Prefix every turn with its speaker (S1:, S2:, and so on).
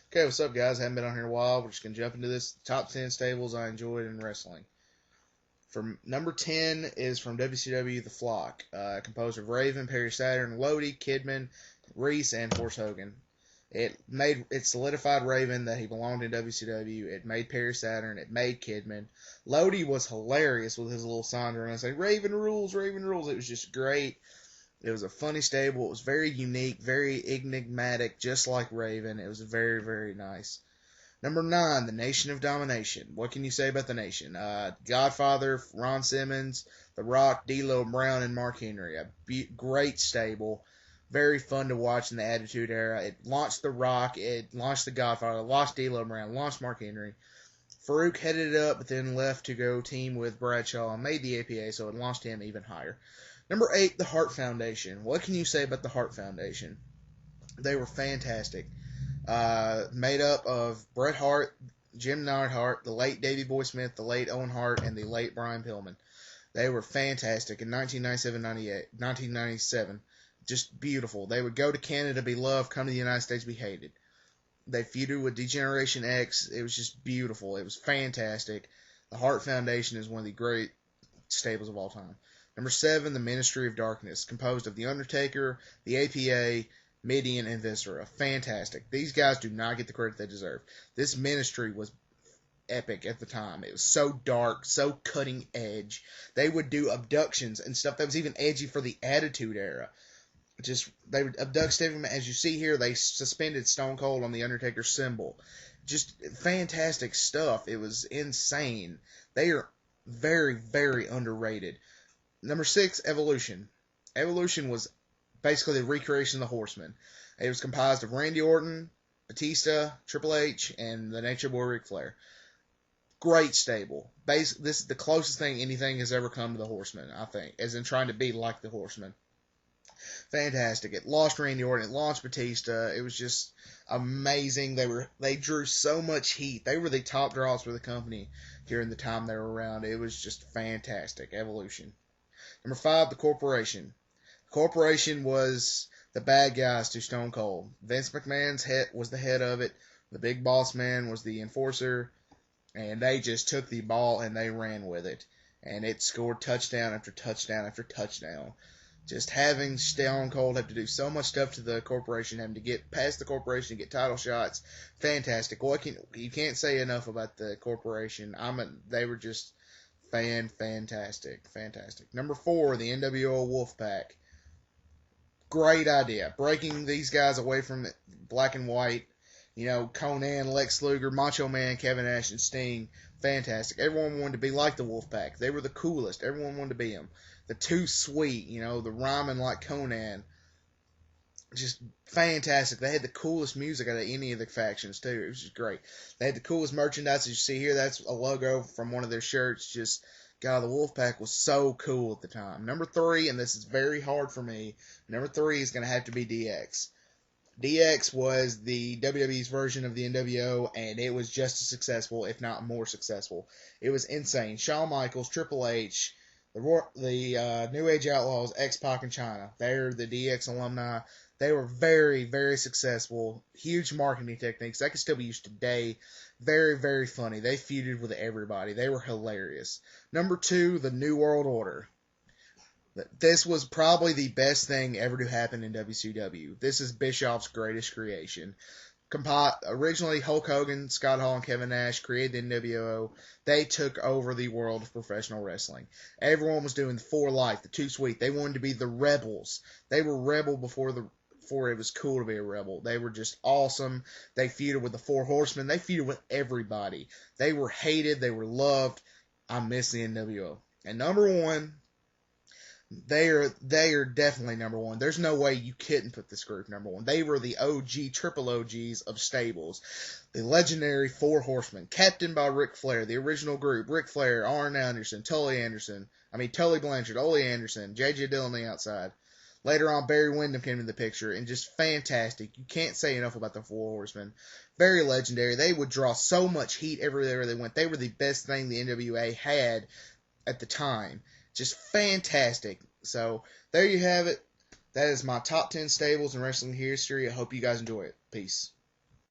S1: Okay, what's up, guys? Haven't been on here in a while. We're just gonna jump into this top 10 stables I enjoyed in wrestling. From number 10 is from WCW The Flock, composed of Raven, Perry Saturn, Lodi, Kidman, Reese, and Horse Hogan. It solidified Raven that he belonged in WCW. It made Perry Saturn. It made Kidman. Lodi was hilarious with his little sign around saying "Raven rules, Raven rules." It was just great. It was a funny stable. It was very unique, very enigmatic, just like Raven. It was very, very nice. Number 9, the Nation of Domination. What can you say about the Nation? Godfather, Ron Simmons, The Rock, D'Lo Brown, and Mark Henry. Great stable. Very fun to watch in the Attitude Era. It launched The Rock. It launched The Godfather. Launched D'Lo Brown. Launched Mark Henry. Farouk headed it up, but then left to go team with Bradshaw and made the APA, so it launched him even higher. Number 8, the Hart Foundation. What can you say about the Hart Foundation? They were fantastic. Made up of Bret Hart, Jim Neidhart, the late Davey Boy Smith, the late Owen Hart, and the late Brian Pillman. They were fantastic in 1997. Just beautiful. They would go to Canada, be loved, come to the United States, be hated. They feuded with Degeneration X. It was just beautiful. It was fantastic. The Hart Foundation is one of the great stables of all time. Number 7, the Ministry of Darkness, composed of The Undertaker, the APA, Mideon, and Viscera. Fantastic. These guys do not get the credit they deserve. This ministry was epic at the time. It was so dark, so cutting edge. They would do abductions and stuff that was even edgy for the Attitude Era. They would abduct Stephanie. As you see here, they suspended Stone Cold on the Undertaker's symbol. Just fantastic stuff. It was insane. They are very, very underrated. Number 6, Evolution. Evolution was basically the recreation of the Horsemen. It was comprised of Randy Orton, Batista, Triple H, and the Nature Boy Ric Flair. Great stable. This is the closest thing anything has ever come to the Horsemen, I think, as in trying to be like the Horsemen. Fantastic. It lost Randy Orton. It launched Batista. It was just amazing. They drew so much heat. They were the top draws for the company during the time they were around. It was just fantastic. Evolution. Number 5, the Corporation. The Corporation was the bad guys to Stone Cold. Vince McMahon's head was the head of it. The Big Boss Man was the enforcer. And they just took the ball and they ran with it. And it scored touchdown after touchdown after touchdown. Just having Stone Cold have to do so much stuff to the Corporation, having to get past the Corporation and get title shots, fantastic. You can't say enough about the Corporation. They were just fantastic. Number 4, the NWO Wolfpack. Great idea, breaking these guys away from black and white. Conan, Lex Luger, Macho Man, Kevin Nash, and Sting. Fantastic. Everyone wanted to be like the Wolfpack. They were the coolest. Everyone wanted to be them. The Too Sweet, the rhyming like Conan. Just fantastic. They had the coolest music out of any of the factions, too. It was just great. They had the coolest merchandise. As you see here, that's a logo from one of their shirts. Just, God, the Wolfpack was so cool at the time. Number 3, and this is very hard for me, number 3 is going to have to be DX. DX was the WWE's version of the NWO, and it was just as successful, if not more successful. It was insane. Shawn Michaels, Triple H, the New Age Outlaws, X-Pac, and Chyna. They're the DX alumni. They were very, very successful. Huge marketing techniques. That can still be used today. Very, very funny. They feuded with everybody. They were hilarious. Number 2, the New World Order. This was probably the best thing ever to happen in WCW. This is Bischoff's greatest creation. Originally, Hulk Hogan, Scott Hall, and Kevin Nash created the NWO. They took over the world of professional wrestling. Everyone was doing the For Life, the Too Sweet. They wanted to be the rebels. They were rebel before it was cool to be a rebel. They were just awesome. They feuded with the Four Horsemen. They feuded with everybody. They were hated. They were loved. I miss the NWO. And number 1, they are definitely number 1. There's no way you couldn't put this group number 1. They were the OG, triple OGs of stables. The legendary Four Horsemen, captained by Ric Flair, the original group. Ric Flair, Arn Anderson, Tully Blanchard, Ole Anderson, J.J. Dillon on the outside. Later on, Barry Windham came into the picture, and just fantastic. You can't say enough about the Four Horsemen. Very legendary. They would draw so much heat everywhere they went. They were the best thing the NWA had at the time. Just fantastic. So, there you have it. That is my top 10 stables in wrestling history. I hope you guys enjoy it. Peace.